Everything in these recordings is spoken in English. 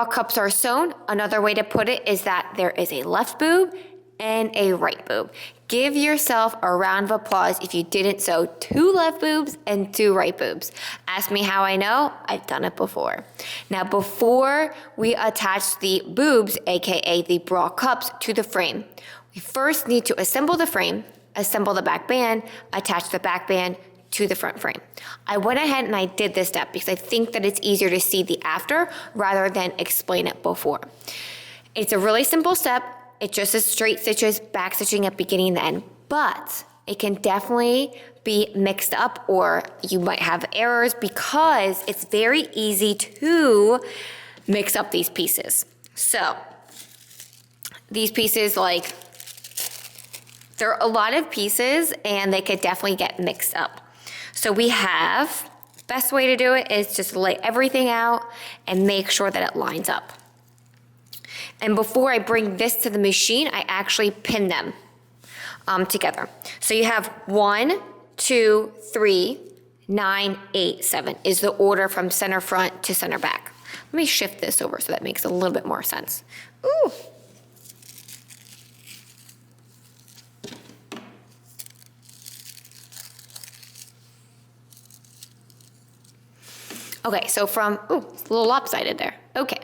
bra cups are sewn, another way to put it is that there is a left boob and a right boob. Give yourself a round of applause if you didn't sew 2 left boobs and 2 right boobs. Ask me how I know, I've done it before. Now before we attach the boobs, aka the bra cups, to the frame, we first need to assemble the frame, assemble the back band, attach the back band to the front frame. I went ahead and I did this step because I think that it's easier to see the after rather than explain it before. It's a really simple step. It just is straight stitches, back stitching at beginning and the end, but it can definitely be mixed up or you might have errors because it's very easy to mix up these pieces. So these pieces, like, there are a lot of pieces and they could definitely get mixed up. So we have, best way to do it is just lay everything out and make sure that it lines up. And before I bring this to the machine, I actually pin them together. So you have 1, 2, 3, 9, 8, 7 is the order from center front to center back. Let me shift this over so that makes a little bit more sense. Ooh. Okay, so from, ooh, it's a little lopsided there. Okay,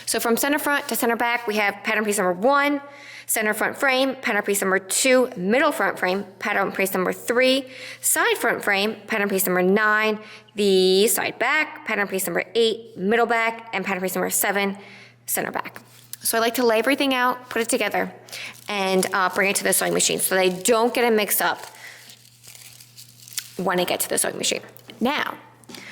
so from center front to center back, we have pattern piece number 1, center front frame, pattern piece number 2, middle front frame, pattern piece number 3, side front frame, pattern piece number 9, the side back, pattern piece number 8, middle back, and pattern piece number 7, center back. So I like to lay everything out, put it together, and bring it to the sewing machine so they don't get it mixed up when I get to the sewing machine. Now,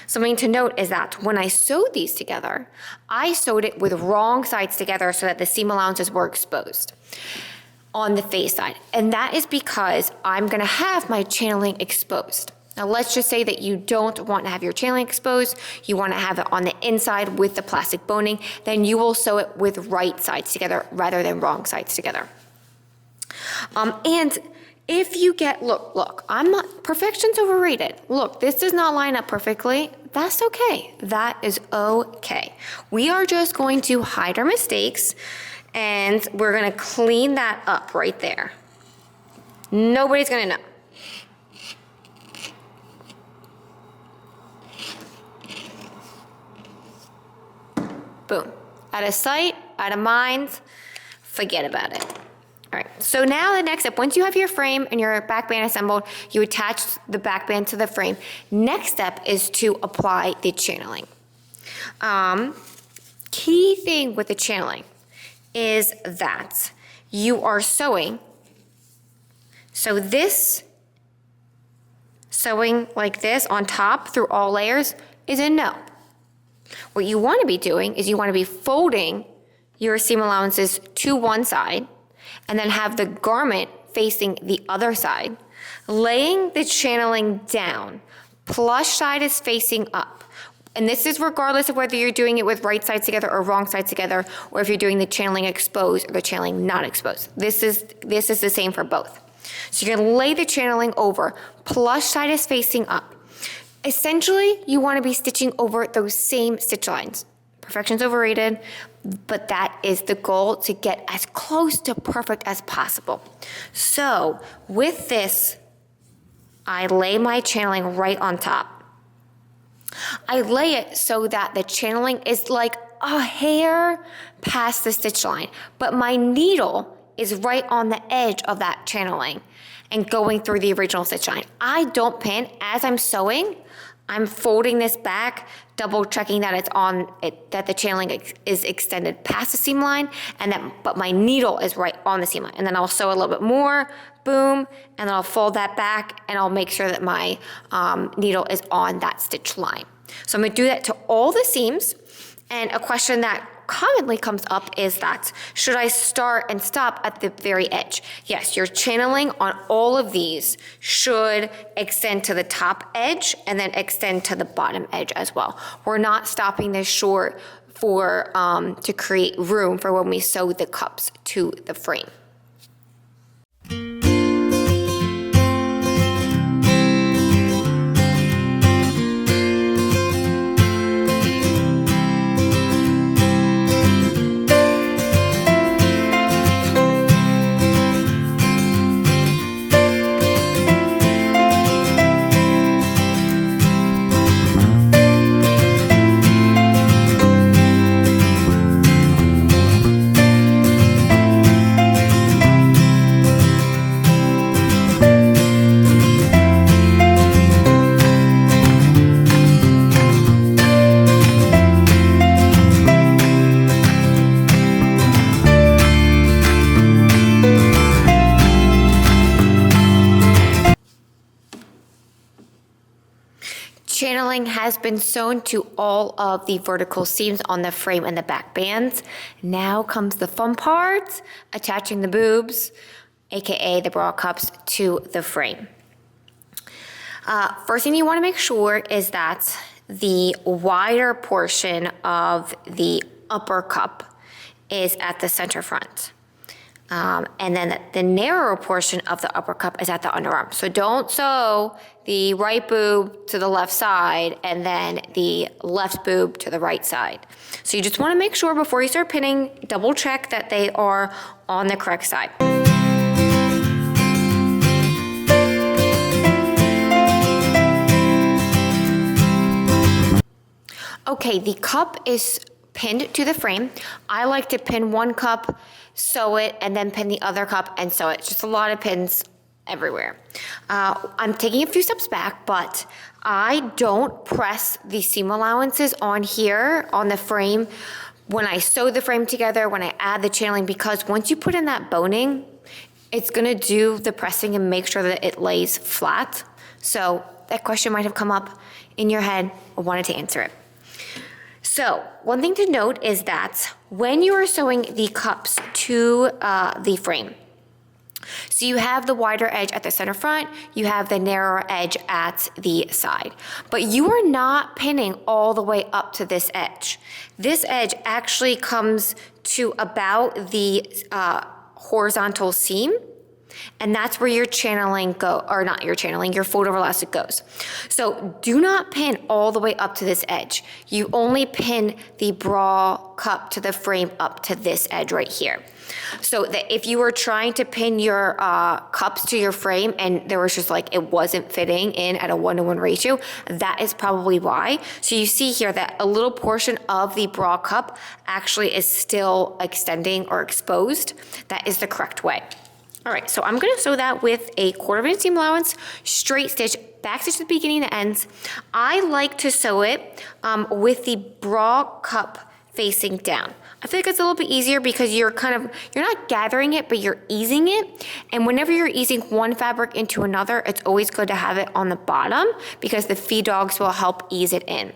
something to note is that when I sewed these together, I sewed it with wrong sides together so that the seam allowances were exposed on the face side. And that is because I'm gonna have my channeling exposed. Now let's just say that you don't want to have your channeling exposed, you want to have it on the inside with the plastic boning, then you will sew it with right sides together rather than wrong sides together. And if you get, look, I'm not, perfection's overrated. Look, this does not line up perfectly. That's okay. That is okay. We are just going to hide our mistakes and we're gonna clean that up right there. Nobody's gonna know. Boom. Out of sight, out of mind, forget about it. All right, so now the next step, once you have your frame and your back band assembled, you attach the back band to the frame. Next step is to apply the channeling. Key thing with the channeling is that you are sewing. So this sewing like this on top through all layers is a no. What you want to be doing is you want to be folding your seam allowances to one side and then have the garment facing the other side, laying the channeling down. Plush side is facing up. And this is regardless of whether you're doing it with right sides together or wrong sides together, or if you're doing the channeling exposed or the channeling not exposed. This is the same for both. So you're gonna lay the channeling over. Plush side is facing up. Essentially, you wanna be stitching over those same stitch lines. Perfection's overrated, but that is the goal, to get as close to perfect as possible. So with this, I lay my channeling right on top. I lay it so that the channeling is like a hair past the stitch line, but my needle is right on the edge of that channeling and going through the original stitch line. I don't pin. As I'm sewing, I'm folding this back, double checking that it's on it, that the channeling is extended past the seam line, and but my needle is right on the seam line. And then I'll sew a little bit more, boom, and then I'll fold that back, and I'll make sure that my needle is on that stitch line. So I'm gonna do that to all the seams. And a question that commonly comes up is that, should I start and stop at the very edge? Yes, your channeling on all of these should extend to the top edge and then extend to the bottom edge as well. We're not stopping this short for to create room for when we sew the cups to the frame. channeling has been sewn to all of the vertical seams on the frame and the back bands. Now comes the fun part, attaching the boobs, aka the bra cups, to the frame. First thing you want to make sure is that the wider portion of the upper cup is at the center front. And then the narrower portion of the upper cup is at the underarm. So don't sew the right boob to the left side and then the left boob to the right side. So you just want to make sure before you start pinning, double check that they are on the correct side. Okay, the cup is pinned to the frame. I like to pin one cup, sew it, and then pin the other cup and sew it. Just a lot of pins everywhere. I'm taking a few steps back, but I don't press the seam allowances on here on the frame when I sew the frame together, when I add the channeling, because once you put in that boning, it's gonna do the pressing and make sure that it lays flat. So that question might have come up in your head. I wanted to answer it. So one thing to note is that when you are sewing the cups to the frame, so you have the wider edge at the center front, you have the narrower edge at the side, but you are not pinning all the way up to this edge. This edge actually comes to about the horizontal seam, and that's where your channeling your foldover elastic goes. So do not pin all the way up to this edge. You only pin the bra cup to the frame up to this edge right here. So that if you were trying to pin your cups to your frame and there was just like, it wasn't fitting in at a 1-to-1 ratio, that is probably why. So you see here that a little portion of the bra cup actually is still extending or exposed. That is the correct way. All right, so I'm gonna sew that with a 1/4 inch seam allowance, straight stitch, back stitch at the beginning and the ends. I like to sew it with the bra cup facing down. I feel like it's a little bit easier because you're not gathering it, but you're easing it. And whenever you're easing one fabric into another, it's always good to have it on the bottom because the feed dogs will help ease it in.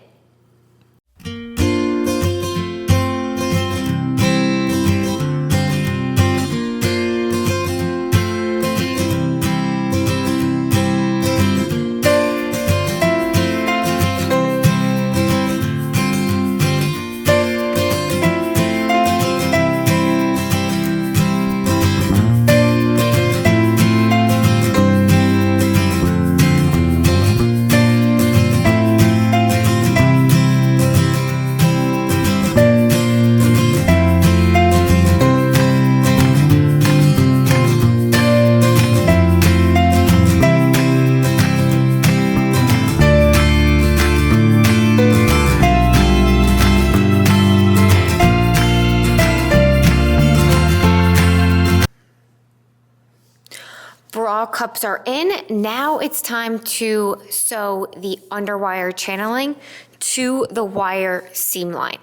Bra cups are in. Now it's time to sew the underwire channeling to the wire seam line.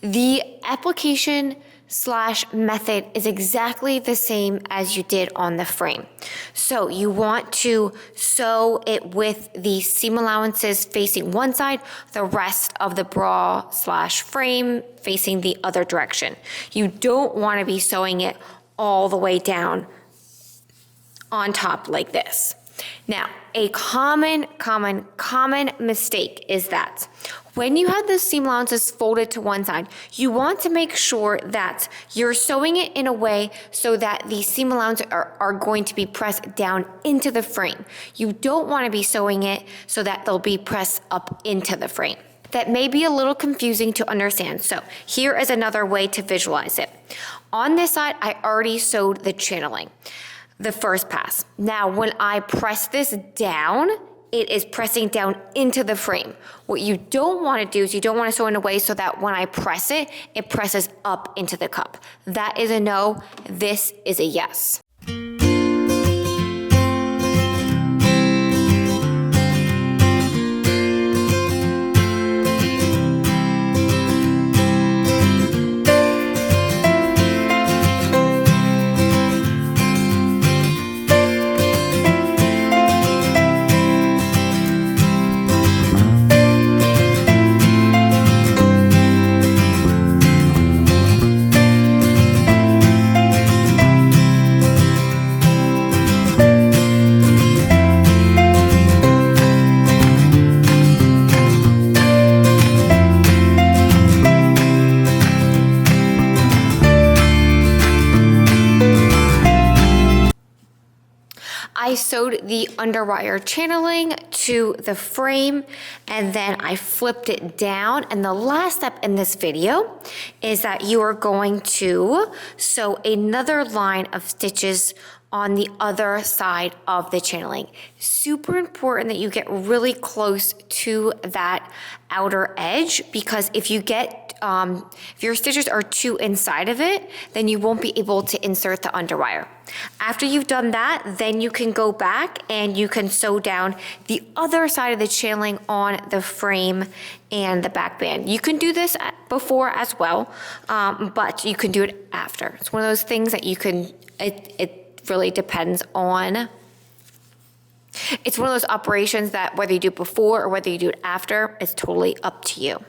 The application / method is exactly the same as you did on the frame. So you want to sew it with the seam allowances facing one side, the rest of the bra / frame facing the other direction. You don't want to be sewing it all the way down on top like this. Now, a common mistake is that when you have the seam allowances folded to one side, you want to make sure that you're sewing it in a way so that the seam allowances are going to be pressed down into the frame. You don't want to be sewing it so that they'll be pressed up into the frame. That may be a little confusing to understand, so here is another way to visualize it. On this side, I already sewed the channeling, the first pass. Now, when I press this down, it is pressing down into the frame. What you don't want to do is you don't want to sew in a way so that when I press it, it presses up into the cup. That is a no. This is a yes. sewed the underwire channeling to the frame, and then I flipped it down. And the last step in this video is that you are going to sew another line of stitches on the other side of the channeling. Super important that you get really close to that outer edge, because if you get, if your stitches are too inside of it, then you won't be able to insert the underwire. After you've done that, then you can go back and you can sew down the other side of the channeling on the frame and the back band. You can do this before as well, but you can do it after. It's one of those things that you can, it really depends on, it's one of those operations that whether you do it before or whether you do it after, it's totally up to you.